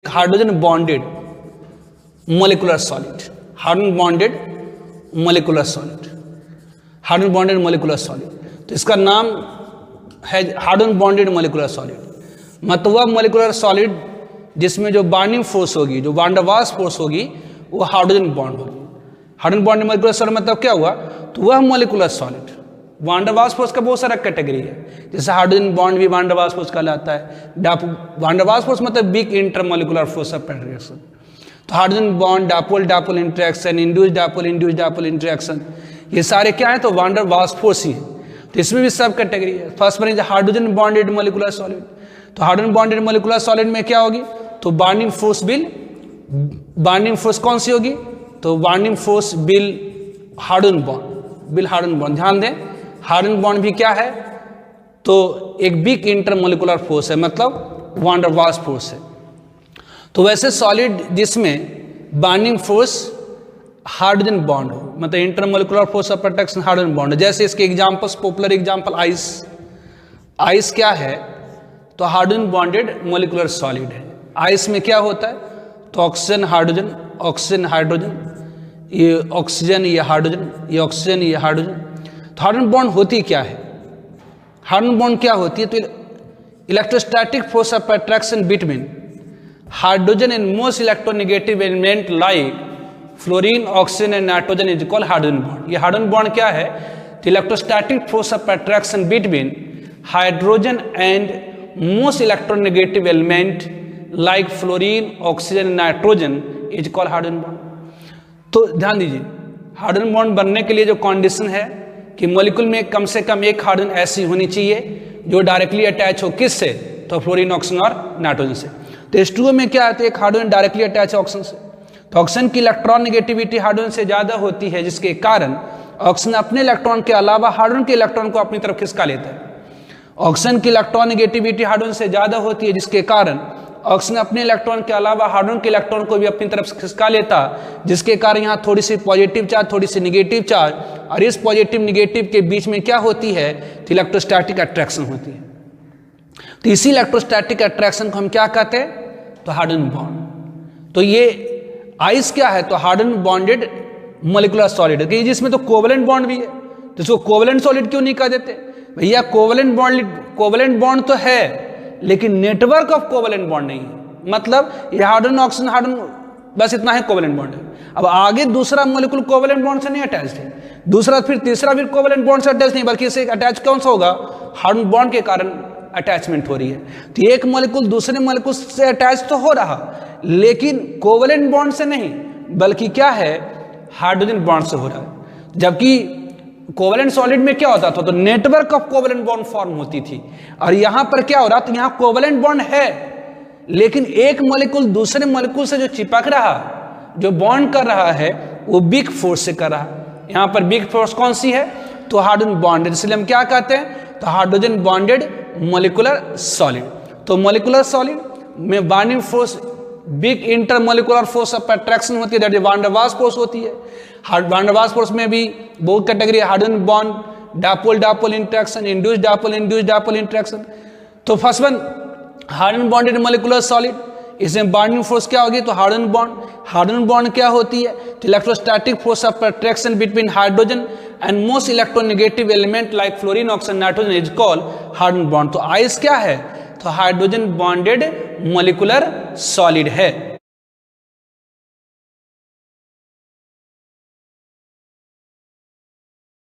Hydrogen bonded molecular solid, hydrogen bonded molecular solid, hydrogen bonded molecular solid. तो इसका नाम है हाइड्रोजन बॉन्डेड मोलिकुलर सॉलिड। मतलब वह मोलिकुलर सॉलिड जिसमें जो बाइंडिंग फोर्स होगी, जो वान डेर वाल्स फोर्स होगी, वो हाइड्रोजन बॉन्ड होगी। हाइड्रोजन बॉन्डेड मोलिकुलर सॉलिड मतलब क्या हुआ, तो वह मोलिकुलर सॉलिड, वान डेर वाल्स फोर्स का बहुत सारा कैटेगरी है, जैसे हाइड्रोजन बॉन्ड भी वान डेर वाल्स फोर्स कहलाता है। वान डेर वाल्स फोर्स मतलब big intermolecular force of penetration. तो hydrogen bond, dipole dipole interaction, induce dipole interaction, ये सारे क्या है, तो वान डेर वाल्स फोर्स ही है। तो इसमें भी सब कैटेगरी है। First one is hydrogen bonded molecular solid. तो हाइड्रोजन बॉन्डेड मोलिकुलर सॉलिड में क्या होगी, तो बाइंडिंग फोर्स कौन सी होगी, तो binding force bill hydrogen bond. ध्यान दें, हाइड्रोजन बॉन्ड भी क्या है, तो एक बिग इंटरमोलिकुलर फोर्स है, मतलब वान डेर वाल्स फोर्स है। तो वैसे सॉलिड जिसमें बाइंडिंग फोर्स हाइड्रोजन बॉन्ड हो, मतलब intermolecular force of attraction hydrogen bond, जैसे इसके एग्जांपल्स, पॉपुलर एग्जांपल आइस क्या है, तो हाइड्रोजन बॉन्डेड मोलिकुलर सॉलिड है। आइस में क्या होता है, तो ऑक्सीजन हाइड्रोजन, ऑक्सीजन हाइड्रोजन, ये ऑक्सीजन ये हाइड्रोजन, ये ऑक्सीजन ये हाइड्रोजन। तो हाइड्रोजन बॉन्ड होती क्या है, हाइड्रोजन बॉन्ड क्या होती है, तो electrostatic force of attraction between hydrogen and most electronegative element like fluorine, oxygen and nitrogen is called hydrogen bond. ये हाइड्रोजन बॉन्ड क्या है, तो electrostatic force of attraction between hydrogen and most electronegative element like fluorine, oxygen and nitrogen is called hydrogen bond. तो ध्यान दीजिए, hydrogen bond बनने के लिए जो कंडीशन है कि मॉलिक्यूल में कम से कम एक हाइड्रोजन ऐसी होनी चाहिए जो डायरेक्टली अटैच हो, किससे, तो फ्लोरीन, ऑक्सीजन और नाइट्रोजन से। तो H2O में क्या है, तो एक हाइड्रोजन डायरेक्टली अटैच है ऑक्सीजन से। तो ऑक्सीजन की इलेक्ट्रॉन नेगेटिविटी हाइड्रोजन से ज्यादा होती है, जिसके कारण ऑक्सीजन अपने इलेक्ट्रॉन के अलावा हाइड्रोजन के इलेक्ट्रॉन को अपनी तरफ खिसका लेता है। ऑक्सीजन की इलेक्ट्रॉन नेगेटिविटी हाइड्रोजन से ज्यादा होती है, जिसके कारण ऑक्सीजन अपने इलेक्ट्रॉन के अलावा हाइड्रोजन के इलेक्ट्रॉन को भी अपनी तरफ खिसका लेता, जिसके कारण यहाँ थोड़ी सी पॉजिटिव चार्ज, थोड़ी सी निगेटिव चार्ज, और इस पॉजिटिव निगेटिव के बीच में क्या होती है, तो इलेक्ट्रोस्टैटिक अट्रैक्शन होती है। तो इसी इलेक्ट्रोस्टैटिक अट्रैक्शन को हम क्या कहते हैं, तो हाइड्रोजन बॉन्ड। तो ये आइस क्या है, तो हाइड्रोजन बॉन्डेड मोलिकुलर सॉलिड है, जिसमें तो कोवलेंट बॉन्ड भी है। तो इसको कोवलेंट सॉलिड क्यों नहीं कह देते भैया, कोवलेंट बॉन्ड तो है, लेकिन नेटवर्क ऑफ कोवलेंट बॉन्ड नहीं है। मतलब ये हाइड्रोजन, ऑक्सीजन, हाइड्रोजन, बस इतना ही कोवलेंट बॉन्ड है। अब आगे दूसरा मॉलिक्यूल कोवलेंट बॉन्ड से नहीं अटैच है, दूसरा फिर तीसरा फिर कोवलेंट बॉन्ड से अटैच नहीं, बल्कि इसे अटैच कौन सा होगा, हाइड्रोजन बॉन्ड के कारण अटैचमेंट हो रही है। तो एक मॉलिक्यूल दूसरे मॉलिक्यूल से अटैच तो हो रहा, लेकिन कोवलेंट बॉन्ड से नहीं, बल्कि क्या है, हाइड्रोजन बॉन्ड से हो रहा है। जबकि कोवलेंट सॉलिड में क्या होता था, तो network of covalent bond form होती थी, और यहां पर क्या हो रहा, तो यहां कोवलेंट बॉन्ड है, लेकिन एक मॉलिक्यूल दूसरे मॉलिक्यूल से जो चिपक रहा, जो बॉन्ड कर रहा है, वो बिग फोर्स से कर रहा है। यहां पर बिग फोर्स कौन सी है, तो हाइड्रोजन बॉन्डेड, इसलिए हम क्या कहते हैं, तो हाइड्रोजन बॉन्डेड मोलिकुलर सॉलिड। तो मोलिकुलर सॉलिड में binding force big intermolecular force of attraction होती है, that is van der Waals force होती है। वान डेर वाल्स फोर्स में भी बहुत कैटेगरी है, hydrogen bond, dipole interaction, induce dipole interaction. तो first one hydrogen bonded molecular solid, इसमें बाइंडिंग फोर्स क्या होगी, तो हाइड्रोजन बॉन्ड क्या होती है, तो electrostatic force of attraction between hydrogen and most electronegative element like fluorine, oxygen, nitrogen is called hydrogen bond. तो आइस क्या है, तो हाइड्रोजन बॉन्डेड मोलिकुलर सॉलिड है।